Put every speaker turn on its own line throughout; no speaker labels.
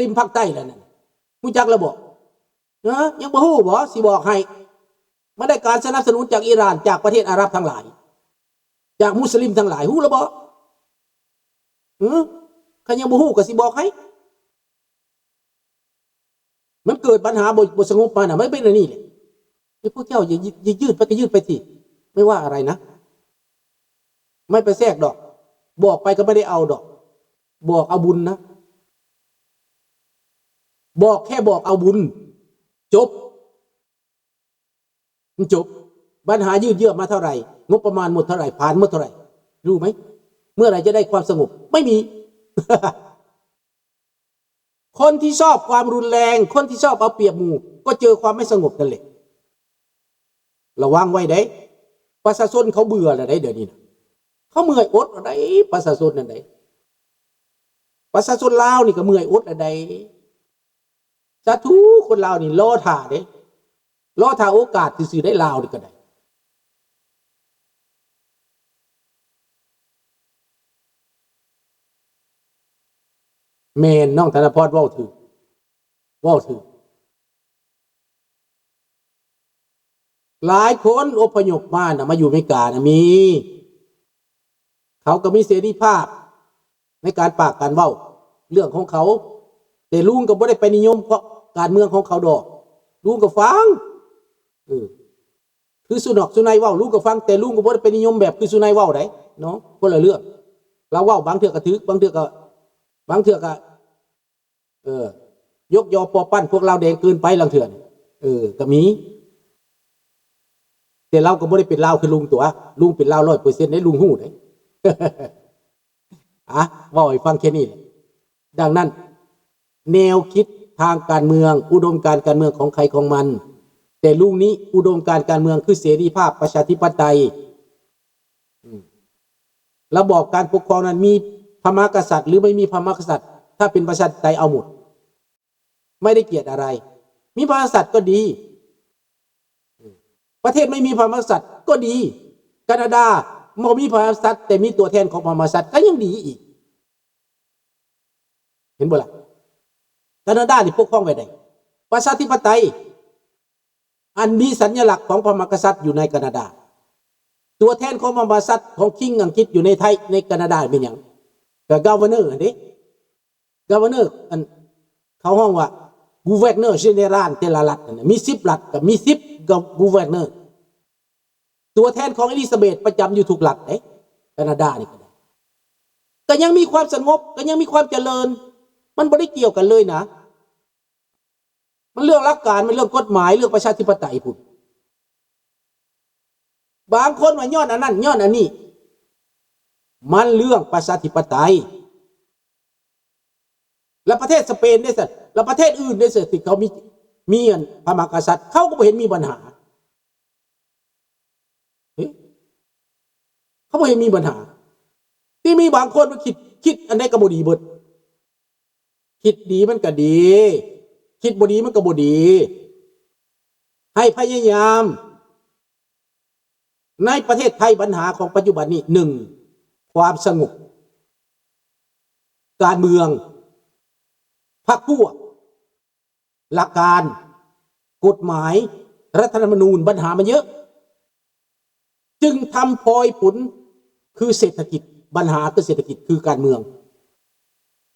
ริมภาคใต้แล้วนั่นรู้จักระบบยังบ่ฮู้บ่สิบอกให้มาได้การสนับสนุนจากอิหร่านจากประเทศอาหรับทั้งหลายจากมุสลิมทั้งหลายฮู้แล้วบ่คันยังบ่ฮู้ก็สิบอกให้มันเกิดปัญหาบ่สงบมาน่ะไม่เป็นอันนี้แหละไอ้พวกเจ้าอย่ายืดไปก็ยืดไปสิไม่ว่าอะไรนะไม่ไปแทรกดอกบอกไปก็ไม่ได้เอาดอกบอกเอาบุญนะบอกแค่บอกเอาบุญจบมันจบปัญหายืดเยื้อมาเท่าไหร่งบประมาณหมดเท่าไหร่ผ่านหมดเท่าไหร่รู้ไหมเมื่อไหร่จะได้ความสงบไม่มี คนที่ชอบความรุนแรงคนที่ชอบเอาเปรียบหมู่ก็เจอความไม่สงบนั่นแหละระวังไว้ได้ประชาชนเขาเบื่อแล้วได้เดี๋ยวนี้นะเขาเมื่อยอดอะไรประชาชนนั่นได้ประชาชนลาวนี่ก็เมื่อยอดอะไรสาธุคนลาวนี่รอท่าเด้รอท่าโอกาสที่สิได้ลาวนี่ก็ได้แม่นน้องธนพรเว้าถือหลายคนอพยพมานะมาอยู่อเมริกานะมีเขาก็มีเสรีภาพในการปากการเว้าเรื่องของเขาแต่ลุงก็บ่ได้ไปนิยมเพราะการเมืองของเขาดอกลุงก็ฟังคือสุนอกสุนัยเว้าลุงก็ฟังแต่ลุงก็บ่ได้ไปนิยมแบบคือสุนัยเว้าได้เนาะคนละเรื่องเราเว้าบางเทื่อก็ถึกบางเทื่อก็ยกยอปอปั้นพวกเราแดงเกินไปลังเถื่อนก็มีแต่เราก็บ่ได้เป็นลาวคือลุงตัวลุงเป็นลาว100%ได้ลุงฮู้ได้ ว่าให้ฟังแค่นี้แหละดังนั้นแนวคิดทางการเมืองอุดมการณ์การเมืองของใครของมันแต่ลุงนี้อุดมการณ์การเมืองคือเสรีภาพประชาธิปไตยระบอบการปกครองนั้นมีพระมหากษัตริย์หรือไม่มีพระมหากษัตริย์ถ้าเป็นประชาธิปไตยเอาหมดไม่ได้เกลียดอะไรมีพระมหากษัตริย์ก็ดีประเทศไม่มีพระมหากษัตริย์ก็ดีแคนาดาไม่มีพระมหากษัตริย์แต่มีตัวแทนของพระมหากษัตริย์ก็ยังดีอีกเห็นบ่ล่ะแคนาดานี่ปกครองไว้ได้ประชาธิปไตยอันมีสัญลักษณ์ของพระมหากษัตริย์อยู่ในแคนาดาตัวแทนของพระมหากษัตริย์ของคิงอังกฤษอยู่ในไทยในแคนาดาเป็นหยังก็กาเวเนอร์นี่กาเวเนอร์อันเขาห้องว่ากูเวเนอร์เจเนรัลแต่ละรัฐมี10รัฐกับมี10กับกูเวเนอร์ตัวแทนของอลิซาเบธประจำอยู่ทุกรัฐแคนาดานี่ก็ยังมีความสงบก็ยังมีความเจริญมันไม่ได้เกี่ยวกันเลยนะมันเรื่องหลักการมันเรื่องกฎหมายเรื่องประชาธิปไตยพุ่นบางคนว่าย้อนอันนั้นย้อนอันนี้มันเรื่องประชาธิปไตยแล้วประเทศสเปนเนี่ยสิแล้วประเทศอื่นเนี่ยสิที่เขามีพระมหากษัตริย์เขาก็ไม่เห็นมีปัญหาเขาไม่เห็นมีปัญหาที่มีบางคนมาคิดอันใดก็บ่ดีเบิดคิดดีมันก็ดีคิดบ่ดีมันก็บ่ดีให้พยายามในประเทศไทยปัญหาของปัจจุบันนี้1ความสงบการเมืองพรรคพวกหลักการกฎหมายรัฐธรรมนูญปัญหามันเยอะจึงทำพลอยผลคือเศรษฐกิจปัญหาคือเศรษฐกิจคือการเมือง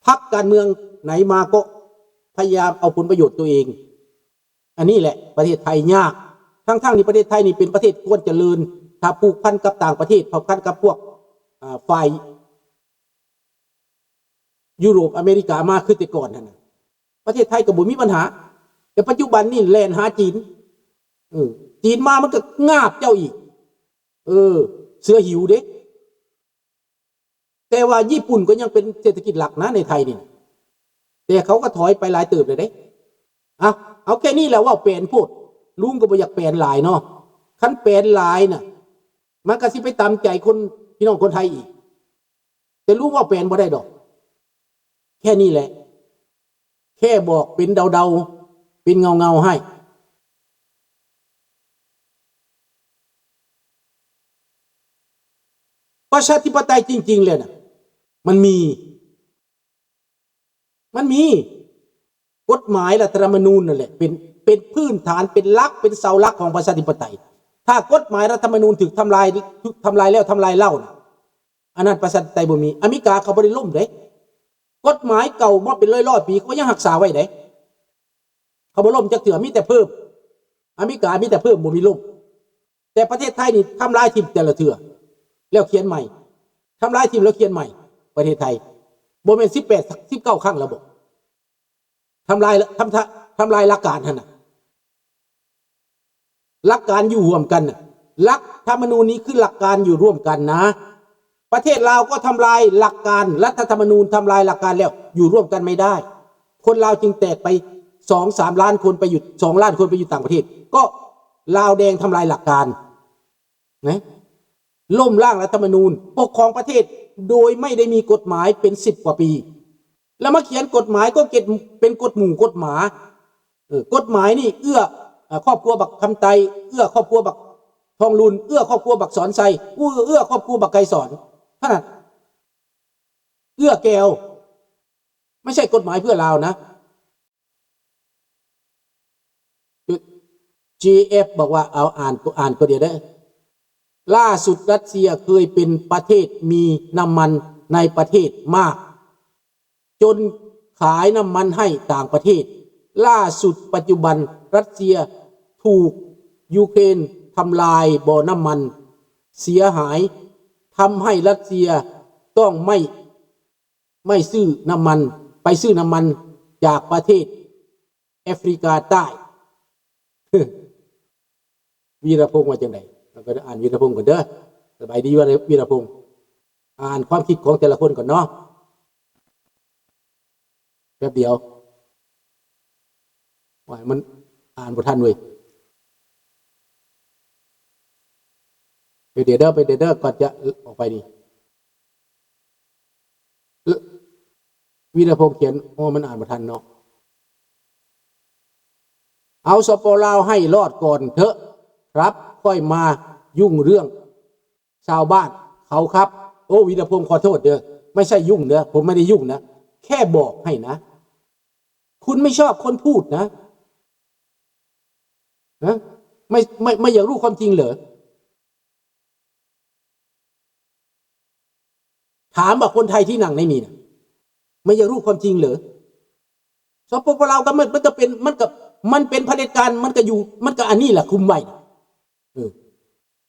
พรรคการเมืองไหนมาก็พยายามเอาผลประโยชน์ตัวเองอันนี้แหละประเทศไทยยากทั้งที่ประเทศไทยนี่เป็นประเทศควรเจริญถ้าผูกพันกับต่างประเทศผูกพันกับพวกฝ่ายยุโรปอเมริกามาคือแต่ก่อนนั่นประเทศไทยก็บ่มีปัญหาแต่ปัจจุบันนี่แล่นหาจีนจีนมามันก็งาบเจ้าอีกเสือหิวเด้แต่ว่าญี่ปุ่นก็ยังเป็นเศรษฐกิจหลักนะในไทยนี่แต่เขาก็ถอยไปหลายเติบเลยเด้เอาแค่นี้แหละว่าแปลนพูดลุงก็บ่อยากแปลนหลายเนาะคันแปลนหลายน่ะมันก็สิไปตามใจคนพี่น้องคนไทยอีกแต่ลุงว่าแปลนบ่ได้ดอกแค่นี้แหละแค่บอกเป็นเดาๆเป็นเงาให้ประชาธิปไตยจริงๆเลยนะมันมี กฎหมายรัฐธรรมนูญนั่นแหละเป็นพื้นฐานเป็นหลักเป็นเสาหลักของประชาธิปไตยถ้ากฎหมายรัฐธรรมนูญถูกทำลายแล้วทำลายเล่านะอันนั้นประชาธิปไตยบ่มีอเมริกาเขาบ่ได้ล่มเด้กฎหมายเก่ามาเป็นร้อยๆปีเขายังรักษาไว้เด้เขาบ่ล่มจักเถื่อมีแต่เพิ่มอเมริกามีแต่เพิ่มบ่มีล่มแต่ประเทศไทยนี่ทำลายทิ่มแต่ละเถื่อแล้วเขียนใหม่ทำลายทิ่มแล้วเขียนใหม่ประเทศไทยบ่แม่น18 19ครั้งแล้วบ่ทำลายหลักการนั่นน่ะหลักการอยู่ร่วมกันน่ะหลักธรรมนูญนี้คือหลักการอยู่ร่วมกันนะประเทศลาวก็ทำลายหลักการรัฐธรรมนูญทำลายหลักการแล้วอยู่ร่วมกันไม่ได้คนลาวจึงแตกไป2-3 ล้านคนไปอยู่2 ล้านคนไปอยู่ต่างประเทศก็ลาวแดงทำลายหลักการนะล้มล้างรัฐธรรมนูญปกครองประเทศโดยไม่ได้มีกฎหมายเป็น10 กว่าปีแล้วมาเขียนกฎหมายก็เป็นกฎหมู่กฎหมากฎหมายนี่เอื้อครอบครัวบักคำไตเอื้อครอบครัวบักทองลุนเอื้อครอบครัวบักสอนไซเอื้อครอบครัวบักไกสอนขนาดเอื้อแก้วไม่ใช่กฎหมายเพื่อลาวนะ GF บอกว่าเอาอ่านก็เดียวได้ล่าสุดรัสเซียเคยเป็นประเทศมีน้ำมันในประเทศมากจนขายน้ำมันให้ต่างประเทศล่าสุดปัจจุบันรัสเซียถูกยูเครนทำลายบ่อน้ำมันเสียหายทำให้รัสเซียต้องไม่ซื้อน้ำมันไปซื้อน้ำมันจากประเทศแอฟริกาใต้ วีรพงษ์ว่าจังไดเราก็อ่านวีรพงษ์ก่อนเด้อสบายดีว่าวีรพงษ์อ่านความคิดของแต่ละคนก่อนเนาะแป๊บเดียวว่ามันอ่านบ่ทันเว้ยไปเดี๋ยวเด้อก่อนจะออกไปนี่วีรพงษ์เขียนโอ้มันอ่านบ่ทันเนาะเอาสปลาวให้รอดก่อนเถอะครับค่อยมายุ่งเรื่องชาวบ้านเขาครับโอ้วีรพงษ์ขอโทษเด้อไม่ใช่ยุ่งเด้อผมไม่ได้ยุ่งนะแค่บอกให้นะคุณไม่ชอบคนพูดนะไม่อยากรู้ความจริงเหรอถามว่าคนไทยที่นั่งไม่มีนะไม่อยากรู้ความจริงเหรอสปปลาวก็มันเป็นเผด็จการมันก็อยู่มันก็อันนี้แหละคุมไว้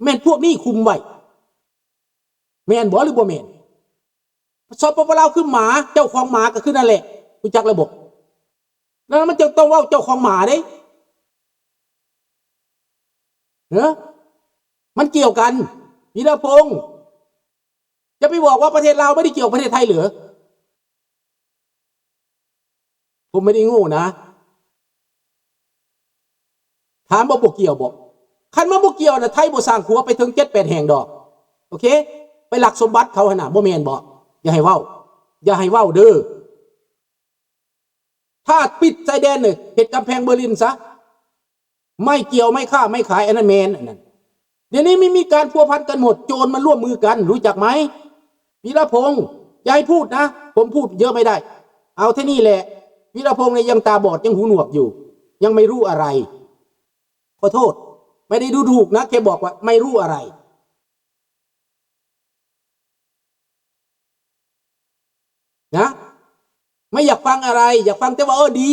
แม่นพวกนี้คุมไว้แม่นบ่หรือบ่แม่นสปปลาวคือหมาเจ้าของหมาก็คือนั่นแหละรู้จักระบบแล้วมันจะต้องว่าเจ้าของหมาเด้มันเกี่ยวกันวีรพงษ์จะไปบอกว่าประเทศลาวไม่ได้เกี่ยวประเทศไทยเหรอผมไม่ได้โง่นะถามบ่เกี่ยวบอกคันมาบ่เกี่ยวนะไทยบ่สร้างขัวไปถึง7-8 แห่งดอกโอเคไปหลักสมบัติเขาขนาดบ่แม่นบอกอย่าให้เว้าเด้อถ้าปิดชายแดนเนี่ยเหตุกำแพงเบอร์ลินซะไม่เกี่ยวไม่ฆ่าไม่ขายอันนั้นแมนอันนั้นเดี๋ยวนี้ไม่มีการพัวพันกันหมดโจรมันร่วมมือกันรู้จักไหมวีรพงษ์อย่าให้พูดนะผมพูดเยอะไม่ได้เอาที่นี่แหละวีรพงษ์เนี่ยยังตาบอดยังหูหนวกอยู่ยังไม่รู้อะไรขอโทษไม่ได้ดูถูกนะแค่บอกว่าไม่รู้อะไรนะไม่อยากฟังอะไรอยากฟังแต่ว่าดี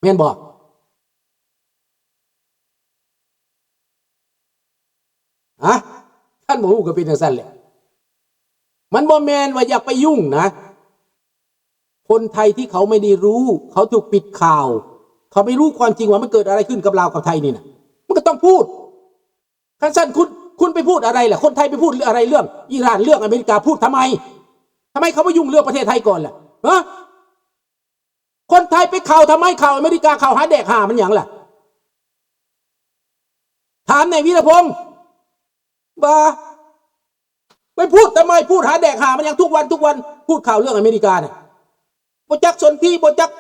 แม่นบอกท่านบอกก็เป็นอย่างนั้นแหละมันบ่แมนว่าอยากไปยุ่งนะคนไทยที่เขาไม่ได้รู้เขาถูกปิดข่าวเขาไม่รู้ความจริงว่ามันเกิดอะไรขึ้นกับลาวกับไทยนี่นะมันก็ต้องพูดคันสั้นคุณไปพูดอะไรล่ะคนไทยไปพูดอะไรเรื่องอิหร่านเรื่องอเมริกาพูดทำไมเขาไม่ยุ่งเรื่องประเทศไทยก่อนล่ะคนไทยไปข่าวทำไมข่าวอเมริกาข่าวหาแดกหามันอย่างล่ะถามในวีรพงษ์บ่ไปพูดทำไมพูดหาแดกหามันอย่างทุกวันพูดข่าวเรื่องอเมริกาเนี่ยบ่จักสนธิบ่จัก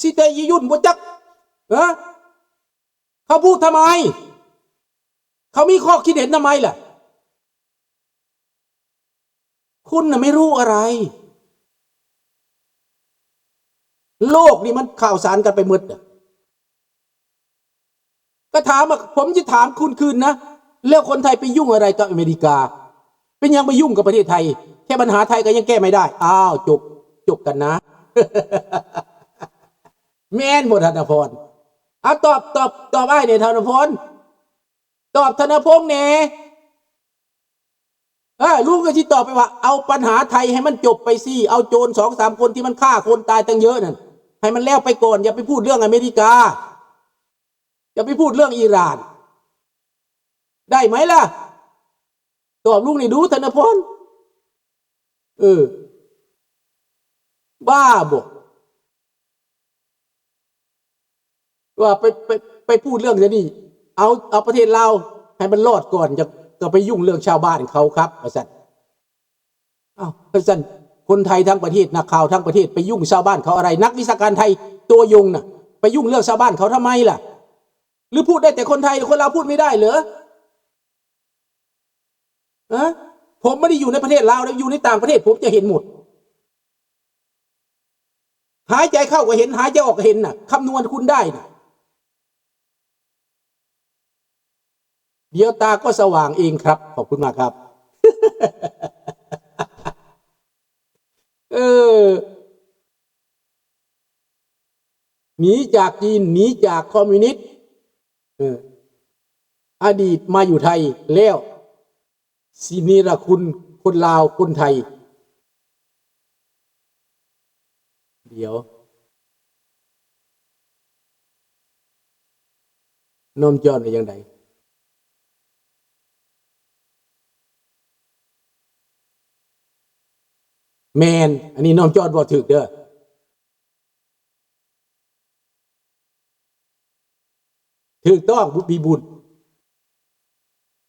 สิเตยยุ่นบ่จักเขาพูดทำไมเขามีข้อคิดเห็นทำไมล่ะคุณน่ะไม่รู้อะไร โลกนี่มันข่าวสารกันไปหมดก็ถามผมจะถามคุณคืนนะแล้วคนไทยไปยุ่งอะไรกับอเมริกาเป็นยังไปยุ่งกับประเทศไทยแค่ปัญหาไทยก็ยังแก้ไม่ได้อ้าวจบกันนะ แม่นหมดธนพรเอาตอบไอ้เนี่ยธนพรตอบธนพงษ์เนี่ยลูกก็ที่ตอบไปว่าเอาปัญหาไทยให้มันจบไปสิเอาโจร2-3 คนที่มันฆ่าคนตายตั้งเยอะนั่นให้มันแล้วไปก่อนอย่าไปพูดเรื่องอเมริกาอย่าไปพูดเรื่องอิหร่านได้ไหมล่ะตอบลูกนี่ดูธนพรบ้าบอกว่าไปพูดเรื่องนี้เอาประเทศเราให้มันรอดก่อนจะไปยุ่งเรื่องชาวบ้านเขาครับอาจารย์อาจารย์คนไทยทั้งประเทศนักข่าวทั้งประเทศไปยุ่งชาวบ้านเขาอะไรนักวิชาการไทยตัวยงน่ะไปยุ่งเรื่องชาวบ้านเขาทำไมล่ะหรือพูดได้แต่คนไทยคนเราพูดไม่ได้เหรอผมไม่ได้อยู่ในประเทศลาวแล้วอยู่ในต่างประเทศผมจะเห็นหมดหายใจเข้าก็เห็นหายใจออกก็เห็นน่ะคำนวณคุณได้น่ะเดี๋ยวตาก็สว่างเองครับขอบคุณมากครับ หนีจากจีนหนีจากคอมมิวนิสต์อดีตมาอยู่ไทยแล้วสินีรคุณคนลาวคนไทยเดี๋ยวน้อมจอนเป็นยังไงแมนอันนี้น้อมจอนบอกถึกเด้อถูกต้องบุญบุญ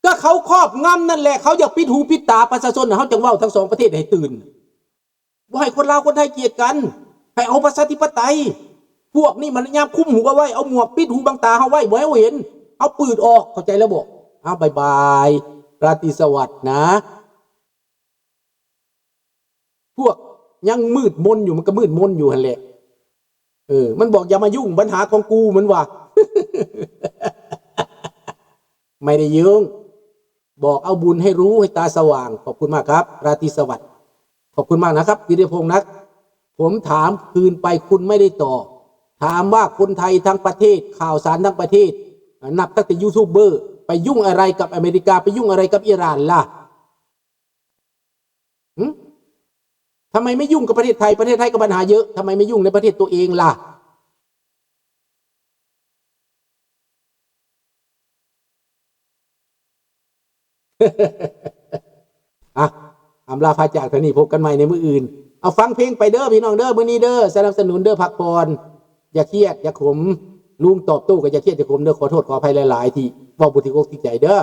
ก็เขาครอบงำนั่นแหละเขาอยากปิดหูปิดตาประชาชนเขาจังว่าทั้งสองประเทศให้ตื่นว่าให้คนลาวคนไทยเกลียดกันให้เอาประชาธิปไตยพวกนี้มันยามคุ้มหัวไว้เอาหมวกปิดหูบังตาเขาไว้บ่ให้เห็นเอาปืนออกเข้าใจแล้วบอกเอาบายบายราตรีสวัสดิ์นะพวกยังมืดมนอยู่มันก็มืดมนอยู่หั่นแหละมันบอกอย่ามายุ่งปัญหาของกูมันว่า ไม่ได้ยุ่งบอกเอาบุญให้รู้ให้ตาสว่างขอบคุณมากครับราตรีสวัสดิ์ขอบคุณมากนะครับวิริยพงษ์นักผมถามคืนไปคุณไม่ได้ตอบถามว่าคนไทยทั้งประเทศข่าวสารทั้งประเทศนับตั้งแต่ยูทูบเบอร์ไปยุ่งอะไรกับอเมริกาไปยุ่งอะไรกับอิหร่านล่ะทำไมไม่ยุ่งกับประเทศไทยประเทศไทยก็ปัญหาเยอะทำไมไม่ยุ่งในประเทศตัวเองล่ะอำลาพาจากเท่านี้พบกันใหม่ในมื้ออื่นเอาฟังเพลงไปเด้อพี่น้องเด้อมื้อนี้เด้อสนับสนุนเด้อพักผ่อนอย่าเครียดอย่าขมลุงตอบโต้ก็อย่าเครียดอย่าขมเด้อขอโทษขออภัยหลายๆที่เว้าบ่ถึงอกถึงใจเด้อ